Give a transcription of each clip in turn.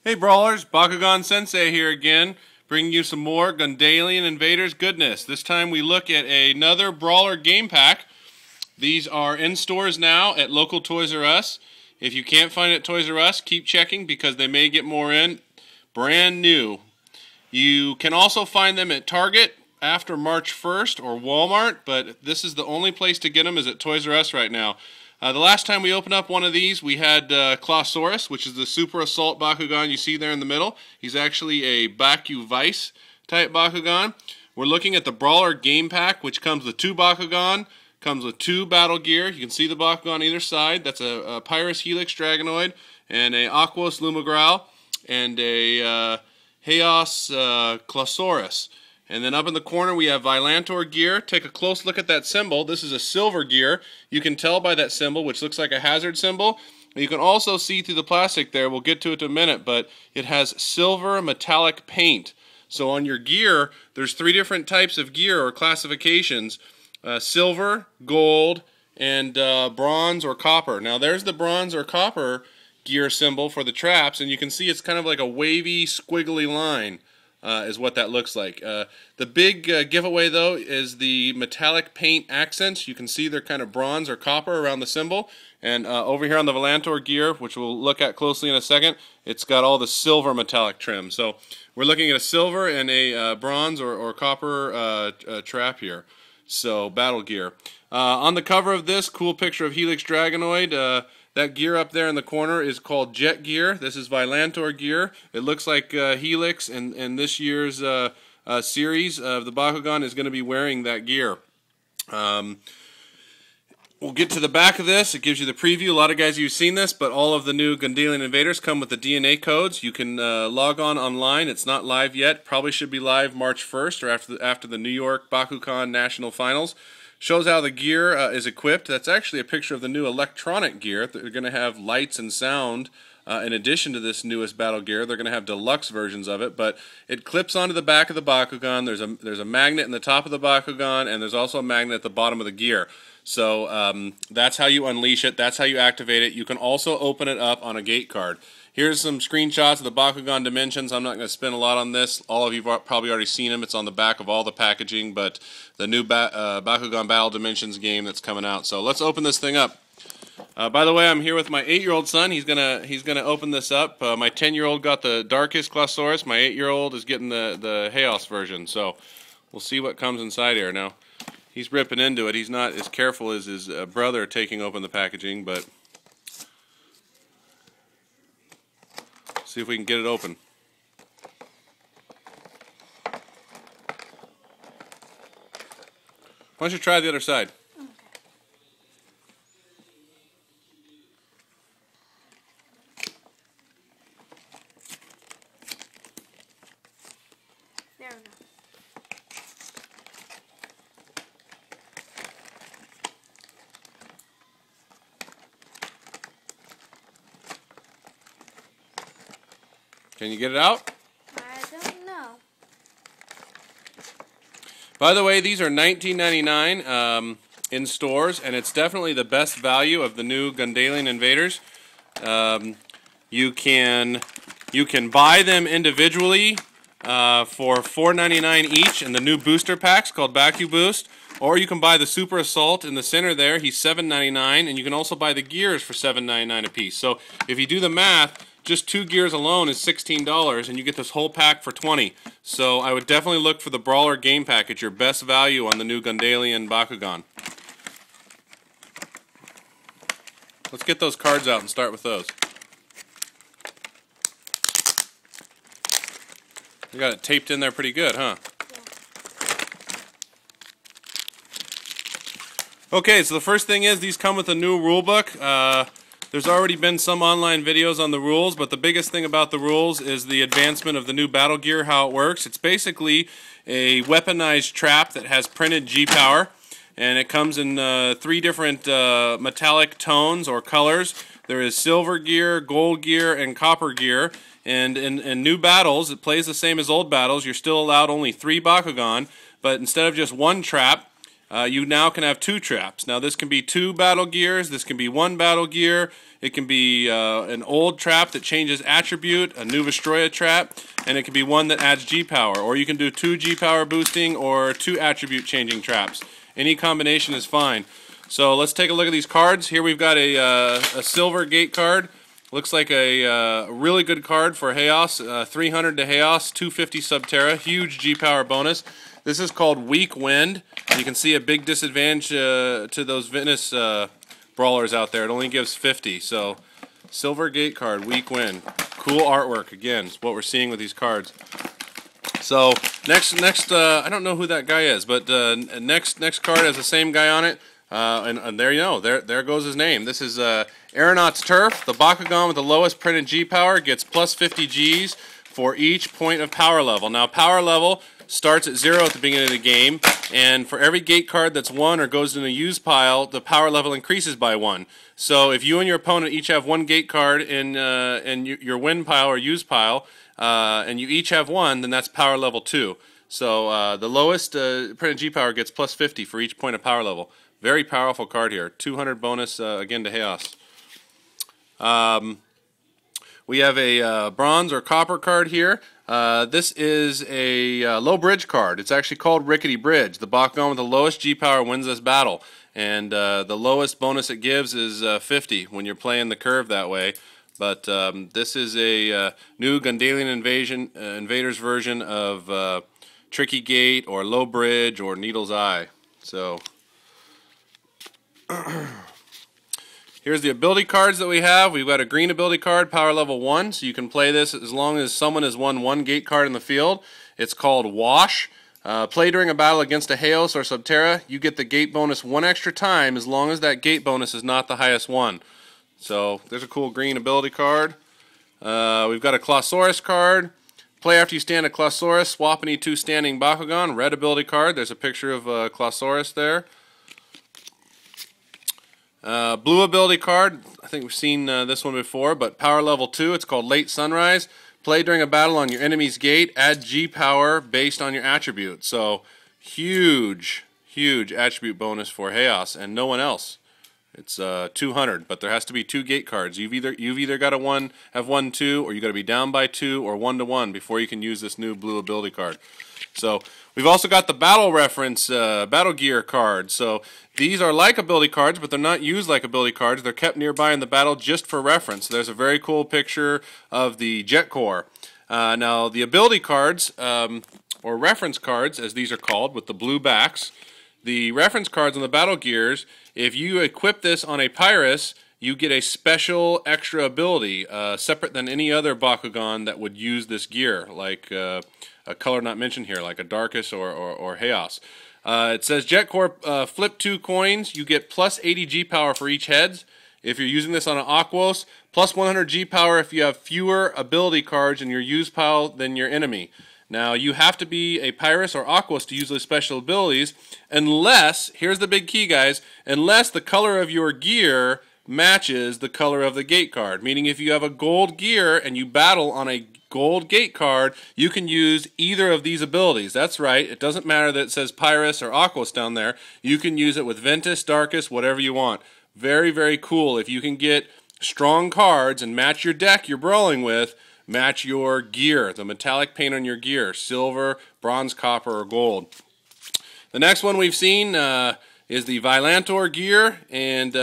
Hey Brawlers, BakuganSensei here again, bringing you some more Gundalian Invaders goodness. This time we look at another Brawler game pack. These are in stores now at local Toys R Us. If you can't find it at Toys R Us, keep checking because they may get more in. Brand new. You can also find them at Target after March 1st or Walmart, but this is the only place to get them is at Toys R Us right now. The last time we opened up one of these, we had Clawsaurus, which is the Super Assault Bakugan you see there in the middle. He's actually a Baku Vice type Bakugan. We're looking at the Brawler game pack, which comes with 2 Bakugan, comes with 2 battle gear. You can see the Bakugan on either side. That's a Pyrus Helix Dragonoid, and a Aquos Lumigral, and a Haos Clawsaurus. And then up in the corner we have Vilantor gear. Take a close look at that symbol. This is a silver gear. You can tell by that symbol, which looks like a hazard symbol. You can also see through the plastic there, we'll get to it in a minute, but it has silver metallic paint. So on your gear, there's 3 different types of gear or classifications. Silver, gold, and bronze or copper. Now there's the bronze or copper gear symbol for the traps, and you can see it's kind of like a wavy, squiggly line. Is what that looks like. The big giveaway though is the metallic paint accents. You can see they're kind of bronze or copper around the symbol, and over here on the Vilantor gear, which we'll look at closely in a second, it's got all the silver metallic trim. So we're looking at a silver and a bronze or copper trap here. So battle gear. On the cover of this, cool picture of Helix Dragonoid. That gear up there in the corner is called Jet Gear. This is Vilantor gear. It looks like Helix in this year's series of the Bakugan is going to be wearing that gear. We'll get to the back of this. It gives you the preview. A lot of guys, you've seen this, but all of the new Gundalian Invaders come with the DNA codes. You can log on online. It's not live yet. Probably should be live March 1st or after the New York Bakugan National Finals. Shows how the gear is equipped. That's actually a picture of the new electronic gear. They're going to have lights and sound in addition to this newest battle gear. They're going to have deluxe versions of it, but it clips onto the back of the Bakugan. There's a magnet in the top of the Bakugan, and there's also a magnet at the bottom of the gear. So that's how you unleash it. That's how you activate it. You can also open it up on a gate card. Here's some screenshots of the Bakugan dimensions. I'm not going to spend a lot on this. All of you have probably already seen them. It's on the back of all the packaging, but the new Bakugan Battle Dimensions game that's coming out. So let's open this thing up. By the way, I'm here with my 8-year-old son. He's gonna open this up. My 10-year-old got the darkest Clawsaurus. My 8-year-old is getting the Haos version. So we'll see what comes inside here. Now he's ripping into it. He's not as careful as his brother taking open the packaging, but see if we can get it open. Why don't you try the other side? Okay. There we go. Can you get it out? I don't know. By the way, these are $19.99 in stores, and it's definitely the best value of the new Gundalian Invaders. You can buy them individually for $4.99 each in the new booster packs called Baku Boost, or you can buy the Super Assault in the center there. He's $7.99, and you can also buy the gears for $7.99 a piece. So if you do the math, just 2 gears alone is $16, and you get this whole pack for $20. So I would definitely look for the Brawler game pack. It's your best value on the new Gundalian Bakugan. Let's get those cards out and start with those. You got it taped in there pretty good, huh? Yeah. Okay, so the first thing is these come with a new rule book. There's already been some online videos on the rules, but the biggest thing about the rules is the advancement of the new battle gear, how it works. It's basically a weaponized trap that has printed G-power, and it comes in 3 different metallic tones or colors. There is silver gear, gold gear, and copper gear. And in new battles, it plays the same as old battles. You're still allowed only 3 Bakugan, but instead of just 1 trap, you now can have 2 traps. Now this can be 2 battle gears, this can be 1 battle gear, it can be an old trap that changes attribute, a new Vestroya trap, and it can be one that adds G-Power. Or you can do 2 G-Power boosting or 2 attribute changing traps. Any combination is fine. So let's take a look at these cards. Here we've got a silver gate card. Looks like a really good card for Haos. 300 to Haos, 250 Subterra, huge G-Power bonus. This is called Weak Wind. You can see a big disadvantage to those Venus brawlers out there. It only gives 50. So silver gate card, Weak Wind. Cool artwork, again, is what we're seeing with these cards. So next, I don't know who that guy is, but next card has the same guy on it. And there you know, there goes his name. This is Aeronaut's Turf. The Bakugan with the lowest printed G-Power gets plus 50 Gs for each point of power level. Now, power level starts at 0 at the beginning of the game, and for every gate card that's 1 or goes in a use pile, the power level increases by 1. So if you and your opponent each have 1 gate card in your win pile or use pile, and you each have 1, then that's power level 2. So the lowest printed G-Power gets plus 50 for each point of power level. Very powerful card here. 200 bonus again to Haos. We have a bronze or copper card here. This is a low bridge card. It's actually called Rickety Bridge. The Bakugan with the lowest G-Power wins this battle. And the lowest bonus it gives is 50 when you're playing the curve that way. But this is a new Gundalian Invaders version of Tricky Gate or Low Bridge or Needle's Eye. So here's the ability cards that we have. We've got a green ability card, power level 1, so you can play this as long as someone has won 1 gate card in the field. It's called Wash. Play during a battle against a Haos or Subterra. You get the gate bonus 1 extra time as long as that gate bonus is not the highest one. So there's a cool green ability card. We've got a Clawsaurus card. Play after you stand a Clawsaurus, swap any 2 standing Bakugan. Red ability card. There's a picture of Clawsaurus there. Blue ability card, I think we've seen this one before, but power level 2, it's called Late Sunrise. Play during a battle on your enemy's gate, add G-Power based on your attribute. So, huge attribute bonus for Haos and no one else. It's 200, but there has to be 2 gate cards. You've either got to have 1, 2, or you've got to be down by 2 or 1 to 1 before you can use this new blue ability card. So we've also got the battle reference, battle gear cards. So these are like ability cards, but they're not used like ability cards. They're kept nearby in the battle just for reference. There's a very cool picture of the Jet Corps. Now the ability cards, or reference cards as these are called, with the blue backs, the reference cards on the battle gears, if you equip this on a Pyrus, you get a special extra ability, separate than any other Bakugan that would use this gear, like a color not mentioned here, like a Darkus or Haos. It says Jet Corps, flip 2 coins, you get plus 80 G-Power for each heads. If you're using this on an Aquos, plus 100 G-Power if you have fewer ability cards in your use pile than your enemy. Now, you have to be a Pyrus or Aquos to use those special abilities, unless, here's the big key, guys, unless the color of your gear matches the color of the gate card. Meaning if you have a gold gear and you battle on a gold gate card, you can use either of these abilities. That's right, it doesn't matter that it says Pyrus or Aquos down there. You can use it with Ventus, Darkus, whatever you want. Very cool. If you can get strong cards and match your deck you're brawling with, match your gear, the metallic paint on your gear, silver, bronze, copper, or gold. The next one we've seen is the Vilantor gear, and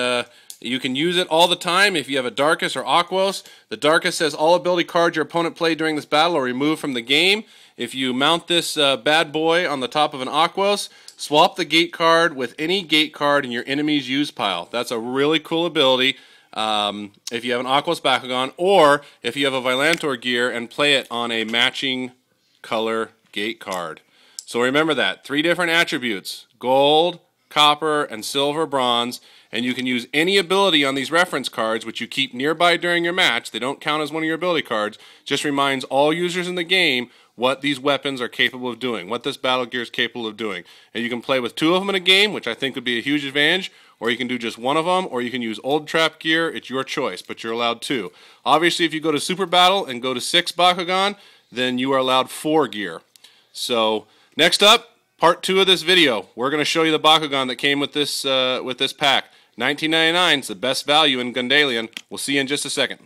you can use it all the time if you have a Darkus or Aquos. The Darkus says all ability cards your opponent played during this battle are removed from the game. If you mount this bad boy on the top of an Aquos, swap the gate card with any gate card in your enemy's use pile. That's a really cool ability. If you have an Aquos Bakugan, or if you have a Vilantor gear and play it on a matching color gate card. So remember that. 3 different attributes: gold, copper, and silver, bronze. And you can use any ability on these reference cards, which you keep nearby during your match. They don't count as one of your ability cards. Just reminds all users in the game what these weapons are capable of doing, what this battle gear is capable of doing. And you can play with 2 of them in a game, which I think would be a huge advantage, or you can do just 1 of them, or you can use old trap gear. It's your choice, but you're allowed 2. Obviously, if you go to Super Battle and go to 6 Bakugan, then you are allowed 4 gear. So, next up, part 2 of this video. We're going to show you the Bakugan that came with this pack. $19.99 is the best value in Gundalian. We'll see you in just a second.